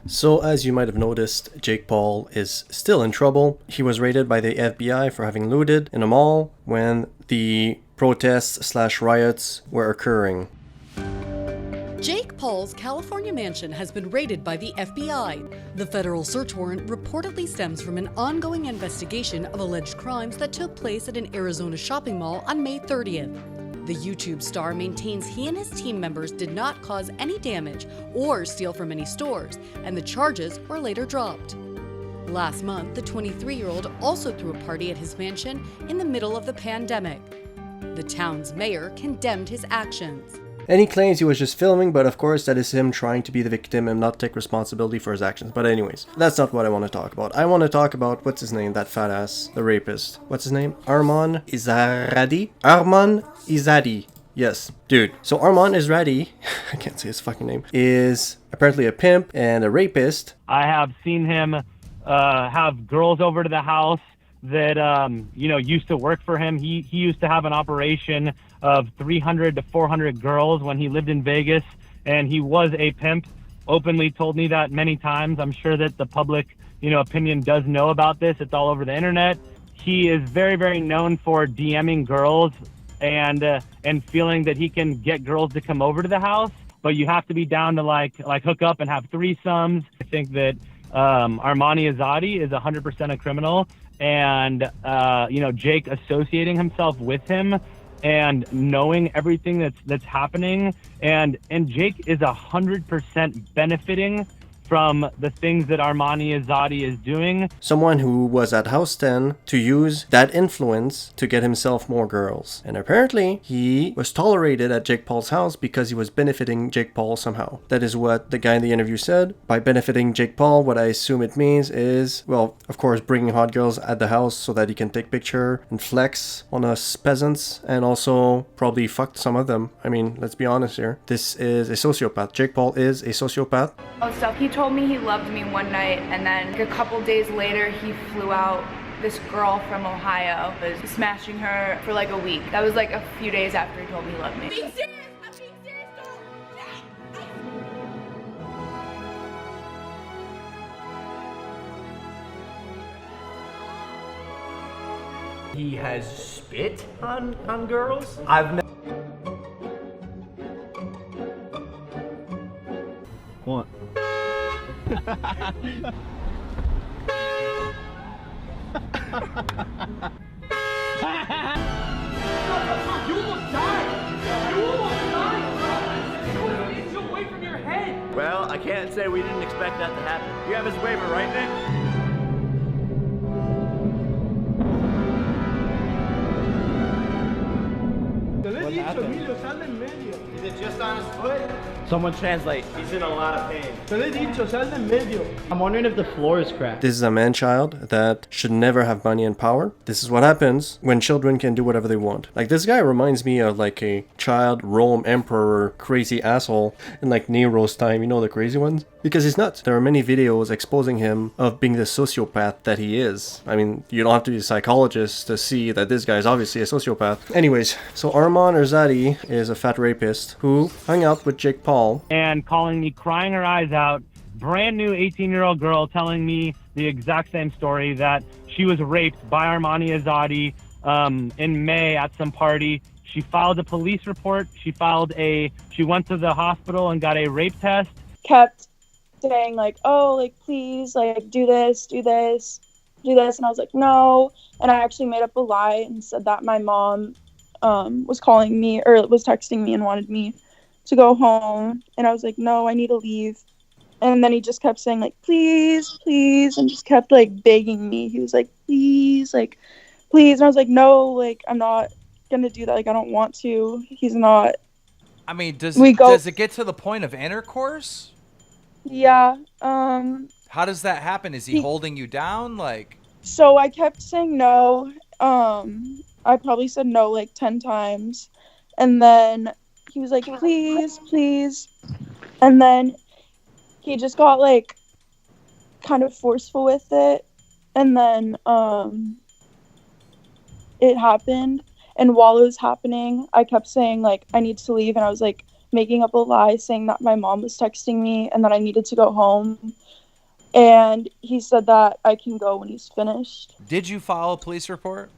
So, as you might have noticed, Jake Paul is still in trouble. He was raided by the FBI for having looted in a mall when the protests/riots were occurring. Jake Paul's California mansion has been raided by the FBI. The federal search warrant reportedly stems from an ongoing investigation of alleged crimes that took place at an Arizona shopping mall on May 30th. The YouTube star maintains he and his team members did not cause any damage or steal from any stores, and the charges were later dropped. Last month, the 23-year-old also threw a party at his mansion in the middle of the pandemic. The town's mayor condemned his actions. And he claims he was just filming, but of course that is him trying to be the victim and not take responsibility for his actions. But anyways, that's not what I want to talk about. I want to talk about, what's his name, that fat ass, the rapist. What's his name? Armani Izadi? Armani Izadi. Yes, dude. So Armani Izadi, I can't say his fucking name, is apparently a pimp and a rapist. I have seen him have girls over to the house that used to work for him. He used to have an operation of 300 to 400 girls when he lived in Vegas, and he was a pimp. Openly told me that many times. I'm sure that the public, opinion does know about this. It's all over the internet. He is very, very known for DMing girls and feeling that he can get girls to come over to the house, but you have to be down to like hook up and have threesomes. I think that Armani Izadi is 100% a criminal, and Jake associating himself with him and knowing everything that's happening, and Jake is 100% benefiting from the things that Armani Izadi is doing. Someone who was at House 10 to use that influence to get himself more girls. And apparently, he was tolerated at Jake Paul's house because he was benefiting Jake Paul somehow. That is what the guy in the interview said. By benefiting Jake Paul, what I assume it means is, well, of course, bringing hot girls at the house so that he can take picture and flex on us peasants, and also probably fucked some of them. I mean, let's be honest here. This is a sociopath. Jake Paul is a sociopath. He told me he loved me one night, and then a couple days later he flew out this girl from Ohio, was smashing her for like a week. That was like a few days after he told me he loved me. Being serious! I'm being serious! He has spit on girls? I've never. What? Well, I can't say we didn't expect that to happen. You have his waiver, right, Nick? What happened? Is it just on his foot? Someone translate. He's in a lot of pain. I'm wondering if the floor is cracked. This is a man-child that should never have money and power. This is what happens when children can do whatever they want. Like, this guy reminds me of like a child Rome emperor crazy asshole in like Nero's time, the crazy ones? Because he's nuts. There are many videos exposing him of being the sociopath that he is. I mean, you don't have to be a psychologist to see that this guy is obviously a sociopath. Anyways, so Armani Izadi is a fat rapist who hung out with Jake Paul. And calling me, crying her eyes out, brand new 18-year-old girl telling me the exact same story, that she was raped by Armani Izadi in May at some party. She filed a police report. She went to the hospital and got a rape test. Kept saying like, oh, like, please, like, do this. And I was like, no. And I actually made up a lie and said that my mom was calling me or was texting me and wanted me to go home. And I was like, no, I need to leave. And then he just kept saying like, please, and just kept like begging me. He was like, please. And I was like, no, like, I'm not gonna do that. Like, I don't want to. He's not. I mean, does it get to the point of intercourse? Yeah. How does that happen? Is he holding you down? Like. So I kept saying no. I probably said no like 10 times. And then he was like, please. And then he just got like kind of forceful with it. And then it happened. And while it was happening, I kept saying like, I need to leave. And I was like, making up a lie saying that my mom was texting me and that I needed to go home. And he said that I can go when he's finished. Did you file a police report?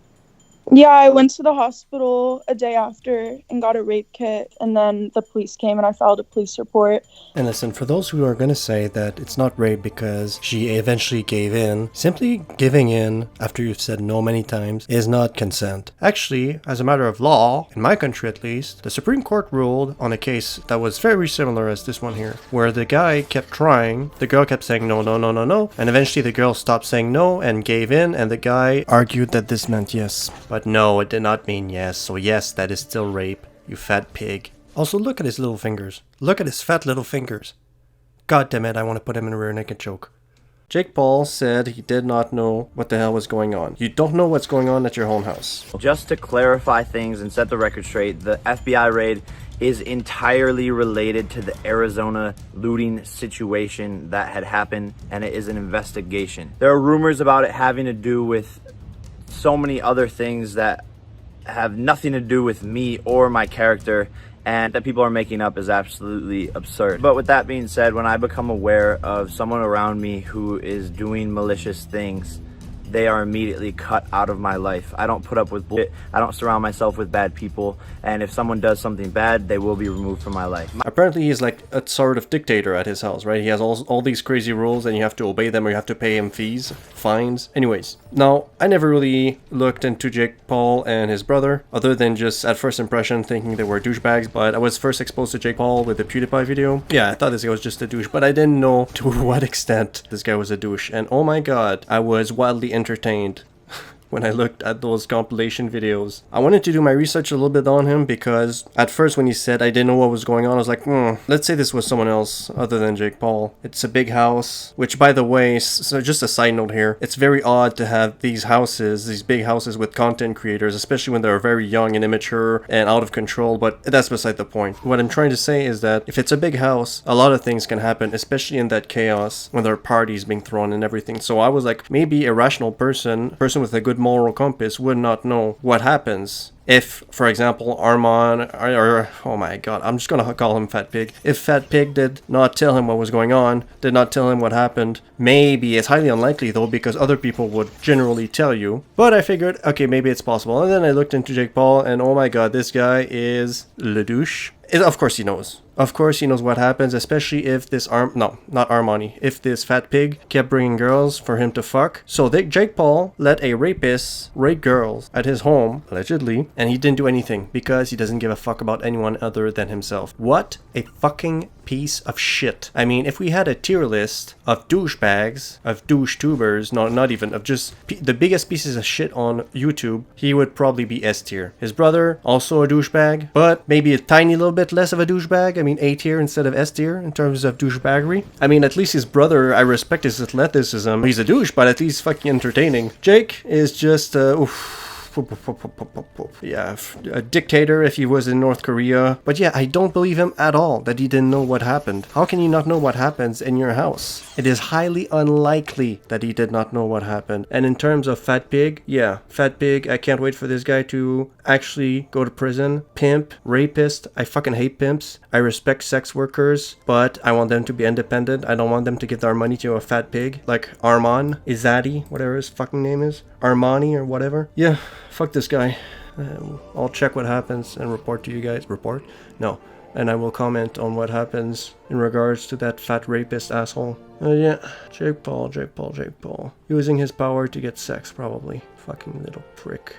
Yeah, I went to the hospital a day after and got a rape kit, and then the police came and I filed a police report. And listen, for those who are going to say that it's not rape because she eventually gave in, simply giving in after you've said no many times is not consent. Actually, as a matter of law, in my country at least, the Supreme Court ruled on a case that was very similar as this one here, where the guy kept trying, the girl kept saying no, no, no, no, no, and eventually the girl stopped saying no and gave in, and the guy argued that this meant yes. But no, it did not mean yes, so yes, that is still rape, you fat pig. Also, look at his little fingers. Look at his fat little fingers. God damn it, I want to put him in a rear naked choke. Jake Paul said he did not know what the hell was going on. You don't know what's going on at your own house. Just to clarify things and set the record straight, the FBI raid is entirely related to the Arizona looting situation that had happened, and it is an investigation. There are rumors about it having to do with so many other things that have nothing to do with me or my character, and that people are making up is absolutely absurd. But with that being said, when I become aware of someone around me who is doing malicious things, they are immediately cut out of my life. I don't put up with bullshit. I don't surround myself with bad people. And if someone does something bad, they will be removed from my life. Apparently he's like a sort of dictator at his house, right? He has all these crazy rules and you have to obey them or you have to pay him fees, fines. Anyways, now, I never really looked into Jake Paul and his brother, other than just at first impression thinking they were douchebags, but I was first exposed to Jake Paul with the PewDiePie video. Yeah, I thought this guy was just a douche, but I didn't know to what extent this guy was a douche. And oh my god, I was wildly entertained when I looked at those compilation videos. I wanted to do my research a little bit on him because at first when he said I didn't know what was going on, I was like, let's say this was someone else other than Jake Paul. It's a big house, which by the way, so just a side note here, it's very odd to have these houses, these big houses with content creators, especially when they're very young and immature and out of control, but that's beside the point. What I'm trying to say is that if it's a big house, a lot of things can happen, especially in that chaos when there are parties being thrown and everything. So I was like, maybe a rational person with a good moral compass would not know what happens if, for example, Armani, or oh my god, I'm just gonna call him Fat Pig. If Fat Pig did not tell him what was going on, did not tell him what happened, maybe, it's highly unlikely though, because other people would generally tell you. But I figured, okay, maybe it's possible. And then I looked into Jake Paul, and oh my god, this guy is le douche. Of course he knows. Of course he knows what happens, especially if this not Armani, if this fat pig kept bringing girls for him to fuck. So Jake Paul let a rapist rape girls at his home, allegedly, and he didn't do anything because he doesn't give a fuck about anyone other than himself. What a fucking piece of shit. I mean, if we had a tier list of douchebags, of douche tubers, not even, of just the biggest pieces of shit on YouTube, he would probably be S tier. His brother, also a douchebag, but maybe a tiny little bit less of a douchebag. I mean, A tier instead of S tier in terms of douchebaggery. I mean, at least his brother, I respect his athleticism. He's a douche, but at least fucking entertaining. Jake is just, yeah, a dictator if he was in North Korea. But yeah, I don't believe him at all that he didn't know what happened. How can you not know what happens in your house? It is highly unlikely that he did not know what happened. And in terms of Fat Pig, yeah, Fat Pig, I can't wait for this guy to actually go to prison. Pimp, rapist, I fucking hate pimps. I respect sex workers, but I want them to be independent. I don't want them to give their money to a fat pig like Armani Izadi, whatever his fucking name is. Armani or whatever. Yeah, fuck this guy. I'll check what happens and report to you guys. Report? No. And I will comment on what happens in regards to that fat rapist asshole. Yeah, Jake Paul. Using his power to get sex, probably. Fucking little prick.